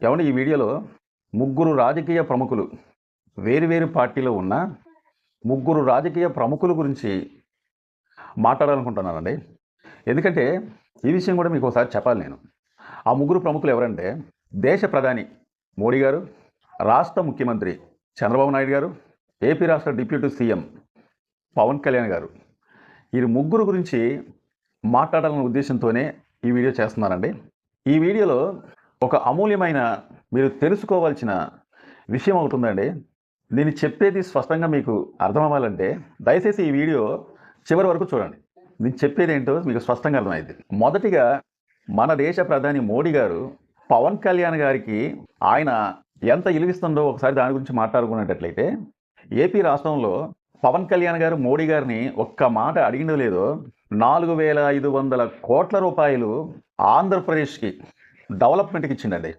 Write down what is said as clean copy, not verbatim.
ఏమంటే ఈ వీడియోలో ముగ్గురు రాజకీయ ప్రముఖులు వేరు పార్టీలో ఉన్న ముగ్గురు రాజకీయ ప్రముఖుల గురించి మాట్లాడాలనుకుంటున్నానండి. ఎందుకంటే ఈ విషయం కూడా మీకు ఒకసారి చెప్పాలి నేను. ఆ ముగ్గురు ప్రముఖులు ఎవరంటే దేశ ప్రధాని మోడీ గారు, రాష్ట్ర ముఖ్యమంత్రి చంద్రబాబు నాయుడు గారు, ఏపీ రాష్ట్ర డిప్యూటీ సీఎం పవన్ కళ్యాణ్ గారు. ఈ ముగ్గురు గురించి మాట్లాడాలనే ఉద్దేశంతోనే ఈ వీడియో చేస్తున్నానండి. ఈ వీడియోలో ఒక అమూల్యమైన మీరు తెలుసుకోవాల్సిన విషయం అవుతుందండి. నేను చెప్పేది స్పష్టంగా మీకు అర్థం అవ్వాలంటే దయచేసి ఈ వీడియో చివరి వరకు చూడండి. నేను చెప్పేది ఏంటో మీకు స్పష్టంగా అర్థమైంది. మొదటిగా మన దేశ ప్రధాని మోడీ గారు పవన్ కళ్యాణ్ గారికి ఆయన ఎంత ఇలువిస్తుందో ఒకసారి దాని గురించి మాట్లాడుకునేటట్లయితే, ఏపీ రాష్ట్రంలో పవన్ కళ్యాణ్ గారు మోడీ గారిని ఒక్క మాట అడిగిందో లేదో 4,500 కోట్ల రూపాయలు ఆంధ్రప్రదేశ్కి డెవలప్మెంట్కి ఇచ్చిండండి.